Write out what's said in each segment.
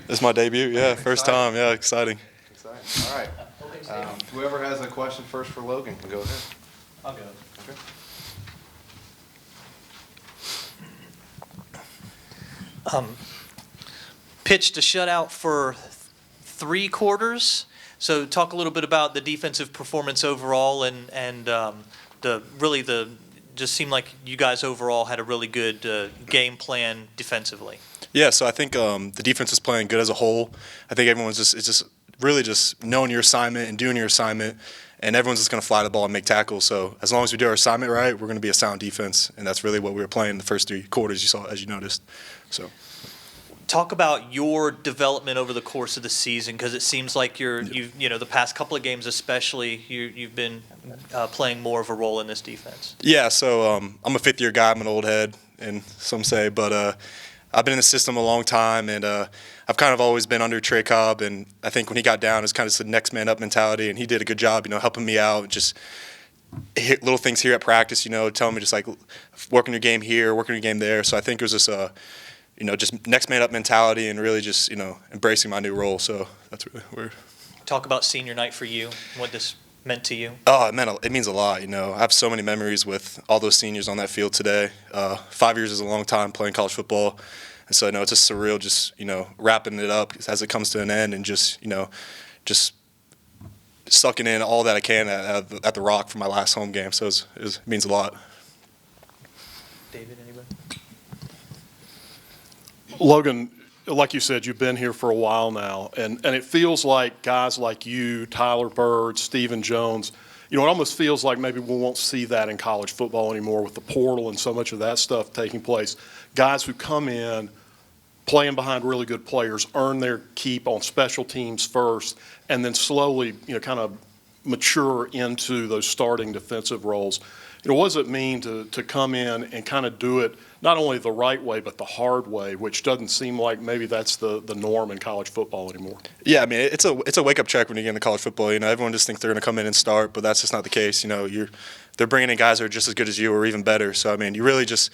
This is my debut, yeah, first time, yeah, exciting. Exciting. All right. Whoever has a question first for Logan can go ahead. I'll go. Okay. Pitched a shutout for 3 quarters. So talk a little bit about the defensive performance overall and just seemed like you guys overall had a really good game plan defensively. Yeah, so I think the defense is playing good as a whole. I think everyone's just really just knowing your assignment and doing your assignment, and everyone's just going to fly the ball and make tackles. So as long as we do our assignment right, we're going to be a sound defense, and that's really what we were playing in the first 3 quarters. You saw, as you noticed. So. Talk about your development over the course of the season, because it seems like the past couple of games especially, you've been playing more of a role in this defense. Yeah, so I'm a 5th-year guy. I'm an old head, and some say, but I've been in the system a long time, and I've kind of always been under Trey Cobb, and I think when he got down, it's kind of the next man up mentality, and he did a good job, helping me out, just hit little things here at practice, telling me just like working your game here, working your game there. So I think it was just just next man up mentality and really just, embracing my new role. So that's really weird. Talk about senior night for you, what this meant to you. Oh, it means a lot. I have so many memories with all those seniors on that field today. 5 years is a long time playing college football. And so, it's just surreal just, wrapping it up as it comes to an end and just, just sucking in all that I can at the Rock for my last home game. So it means a lot. David, anybody? Logan, like you said, you've been here for a while now, and it feels like guys like you, Tyler Bird, Stephen Jones, it almost feels like maybe we won't see that in college football anymore with the portal and so much of that stuff taking place. Guys who come in, playing behind really good players, earn their keep on special teams first, and then slowly, kind of mature into those starting defensive roles. What does it mean to come in and kind of do it not only the right way but the hard way, which doesn't seem like maybe that's the norm in college football anymore? Yeah, I mean it's a wake up check when you get into college football. Everyone just thinks they're going to come in and start, but that's just not the case. They're bringing in guys who are just as good as you or even better. So I mean, you just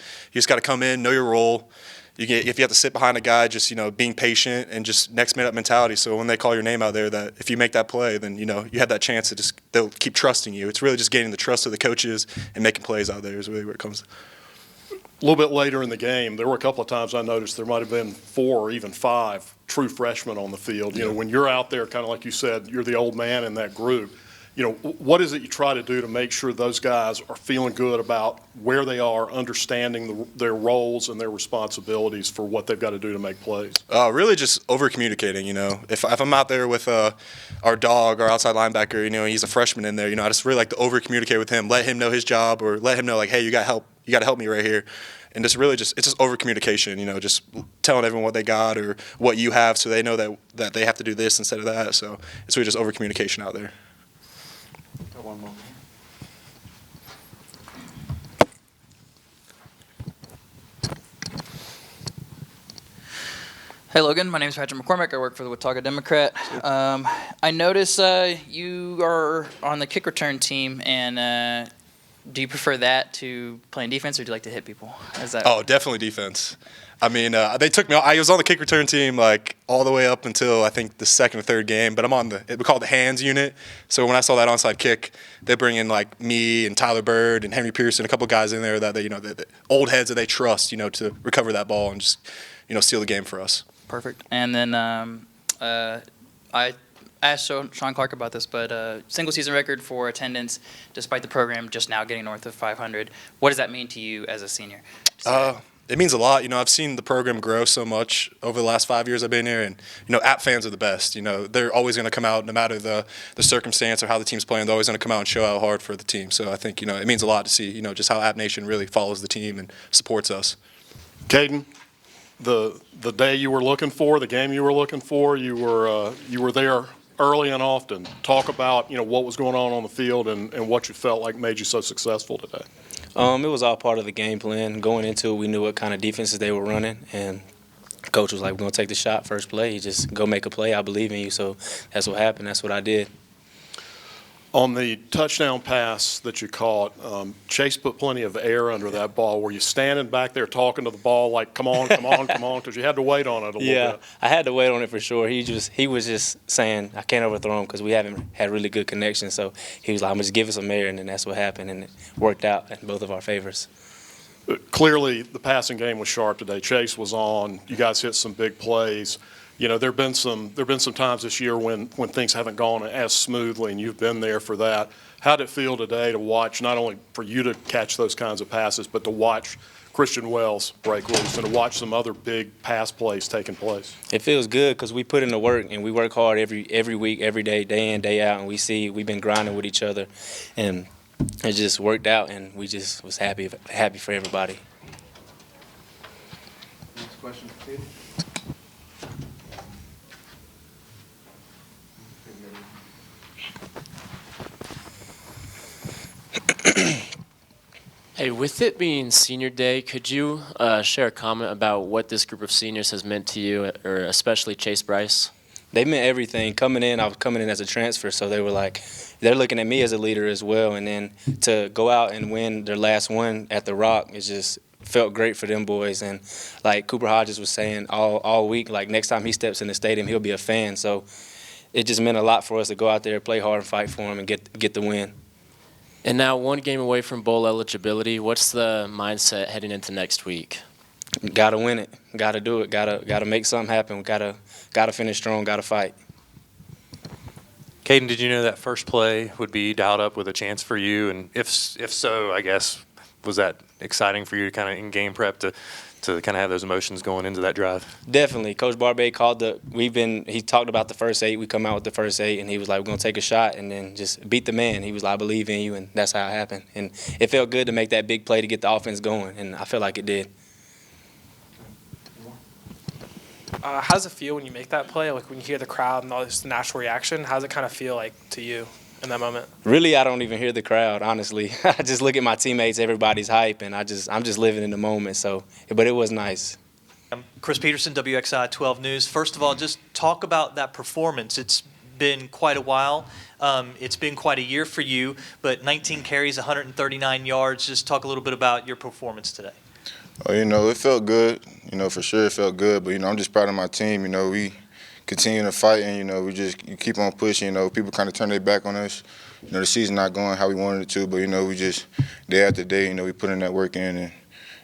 got to come in, know your role. If you have to sit behind a guy, just being patient and just next man up mentality. So when they call your name out there, that if you make that play, then you have that chance to they'll keep trusting you. It's really just gaining the trust of the coaches and making plays out there is really where it comes. A little bit later in the game, there were a couple of times I noticed there might have been 4 or even 5 true freshmen on the field. When you're out there, kind of like you said, you're the old man in that group. What is it you try to do to make sure those guys are feeling good about where they are, understanding their roles and their responsibilities for what they've got to do to make plays? Really just over-communicating, If I'm out there with our dog, our outside linebacker, he's a freshman in there, I just really like to over-communicate with him, let him know his job or let him know, like, hey, you got to help me right here. And it's just over-communication, just telling everyone what they got or what you have so they know that they have to do this instead of that. So it's really just over-communication out there. One more. Hey Logan, my name is Patrick McCormick. I work for the Watauga Democrat. I notice you are on the kick return team, and do you prefer that to playing defense, or do you like to hit people? Oh, definitely defense. I mean, they took me. I was on the kick return team like all the way up until I think the 2nd or 3rd game. But I'm on we call it the hands unit. So when I saw that onside kick, they bring in like me and Tyler Bird and Henry Pearson, a couple guys in there that they, the old heads that they trust, to recover that ball and just, seal the game for us. Perfect. And then I asked Sean Clark about this, but single season record for attendance, despite the program just now getting north of 500. What does that mean to you as a senior? It means a lot. I've seen the program grow so much over the last 5 years I've been here, and App fans are the best. They're always going to come out no matter the circumstance or how the team's playing. They're always going to come out and show out hard for the team. So I think it means a lot to see just how App Nation really follows the team and supports us. Kaedin, the day you were looking for, the game you were looking for, you were there early and often. Talk about what was going on the field and what you felt like made you so successful today. It was all part of the game plan. Going into it, we knew what kind of defenses they were running, and coach was like, we're going to take the shot first play. You just go make a play. I believe in you. So that's what happened. That's what I did. On the touchdown pass that you caught, Chase put plenty of air under that ball. Were you standing back there talking to the ball like, come on, come on, come on, because you had to wait on it a little Yeah, bit? I had to wait on it for sure. He was just saying, I can't overthrow him because we haven't had really good connection. So he was like, I'm going to just give it some air, and then that's what happened, and it worked out in both of our favors. Clearly, the passing game was sharp today. Chase was on. You guys hit some big plays. You know, there've been some times this year when things haven't gone as smoothly, and you've been there for that. How did it feel today to watch, not only for you to catch those kinds of passes, but to watch Christian Wells break loose and to watch some other big pass plays taking place? It feels good because we put in the work, and we work hard every week, every day, day in, day out, and we've been grinding with each other, and it just worked out, and we just was happy for everybody. Next question for Kaedin. Hey, with it being senior day, could you share a comment about what this group of seniors has meant to you, or especially Chase Bryce? They meant everything. Coming in, I was coming in as a transfer, so they were like, they're looking at me as a leader as well. And then to go out and win their last one at the Rock, it just felt great for them boys. And like Cooper Hodges was saying all week, like next time he steps in the stadium, he'll be a fan. So it just meant a lot for us to go out there, play hard, and fight for him, and get the win. And now, one game away from bowl eligibility, what's the mindset heading into next week? Got to win it. Got to do it. Got to make something happen. Got to finish strong. Got to fight. Kaedin, did you know that first play would be dialed up with a chance for you? And if so, I guess, was that exciting for you to kind of in game prep to kind of have those emotions going into that drive? Definitely. Coach Barbe he talked about the first 8. We come out with the first 8, and he was like, we're going to take a shot and then just beat the man. He was like, I believe in you, and that's how it happened. And it felt good to make that big play to get the offense going, and I feel like it did. How does it feel when you make that play? Like when you hear the crowd and all this natural reaction, how does it kind of feel like to you in that moment? Really, I don't even hear the crowd, honestly. I just look at my teammates, everybody's hype, and I'm just living in the moment. So, but it was nice. Chris Peterson, WXI 12 News. First of all, just talk about that performance. It's been quite a while. It's been quite a year for you, but 19 carries, 139 yards. Just talk a little bit about your performance today. Oh, it felt good. For sure it felt good. But, I'm just proud of my team. We continue to fight, and, we just keep on pushing. People kind of turn their back on us. The season not going how we wanted it to, but, we just day after day, we put in that work in.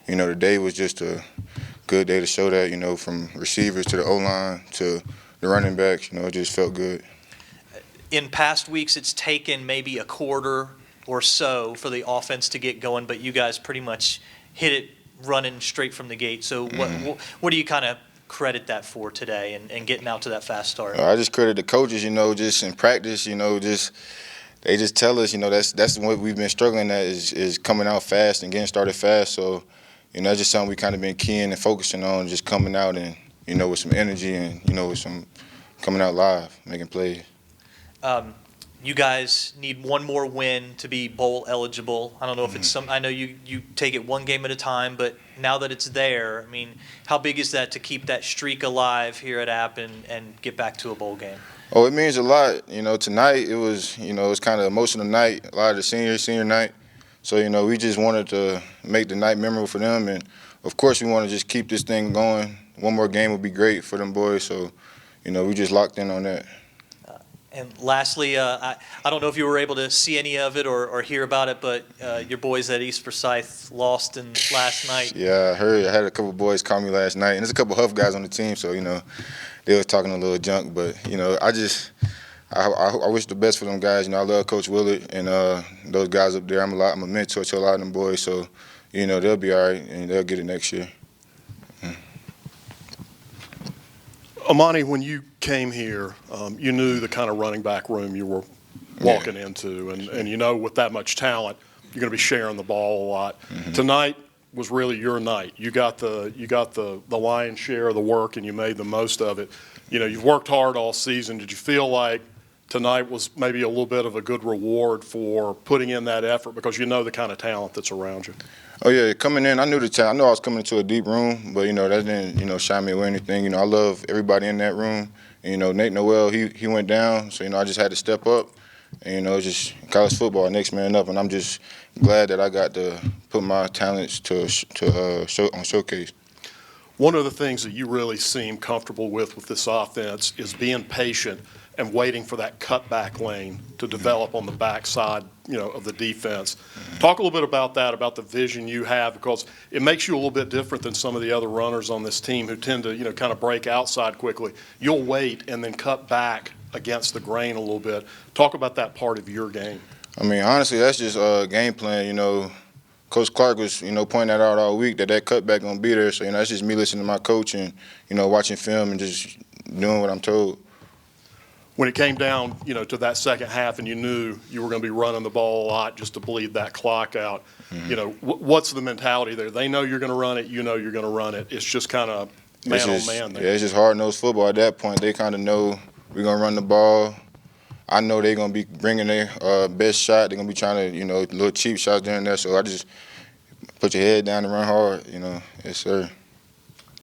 And, the day was just a good day to show that, from receivers to the O-line to the running backs, it just felt good. In past weeks, it's taken maybe a quarter or so for the offense to get going, but you guys pretty much hit it running straight from the gate. So what do you kind of credit that for today and getting out to that fast start? I just credit the coaches, just in practice, they just tell us, that's what we've been struggling at is coming out fast and getting started fast. So, that's just something we kind of been keying and focusing on, just coming out and, with some energy and, with some coming out live, making plays. You guys need one more win to be bowl eligible. I don't know if it's I know you take it one game at a time, but now that it's there, I mean, how big is that to keep that streak alive here at App and get back to a bowl game? Oh, it means a lot. Tonight it was, it was kind of an emotional night, a lot of the senior night. So, we just wanted to make the night memorable for them. And, of course, we want to just keep this thing going. One more game would be great for them boys. So, we just locked in on that. And lastly, I don't know if you were able to see any of it or hear about it, but your boys at East Forsyth lost last night. Yeah, I heard. I had a couple boys call me last night, and there's a couple Huff guys on the team, so, they was talking a little junk. But, I wish the best for them guys. I love Coach Willard and those guys up there. I'm a mentor to a lot of them boys, so, they'll be all right, and they'll get it next year. Ahmani, when you came here, you knew the kind of running back room you were walking into, and with that much talent, you're going to be sharing the ball a lot. Mm-hmm. Tonight was really your night. You got the lion's share of the work, and you made the most of it. You've worked hard all season. Did you feel like tonight was maybe a little bit of a good reward for putting in that effort because the kind of talent that's around you? Oh, yeah, coming in, I knew the talent. I know I was coming into a deep room, but, that didn't, shy me away or anything. I love everybody in that room. And, Nate Noel, he went down, so, I just had to step up And, you know, it's just college football, next man up. And I'm just glad that I got to put my talents to show on showcase. One of the things that you really seem comfortable with this offense is being patient and waiting for that cutback lane to develop on the backside, you know, of the defense. Talk a little bit about that, about the vision you have, because it makes you a little bit different than some of the other runners on this team who tend to, you know, kind of break outside quickly. You'll wait and then cut back against the grain a little bit. Talk about that part of your game. I mean, honestly, that's just game plan, you know. Coach Clark was, you know, pointing that out all week, that cutback going to be there. So, you know, that's just me listening to my coach and, you know, watching film and just doing what I'm told. When it came down, you know, to that second half and you knew you were going to be running the ball a lot just to bleed that clock out, you know, what's the mentality there? They know you're going to run it. You know you're going to run it. It's just kind of man on man there. Yeah, it's just hard-nosed football at that point. They kind of know we're going to run the ball. I know they're going to be bringing their best shot. They're going to be trying to, you know, little cheap shots during there. So I just put your head down and run hard, you know. Yes, sir.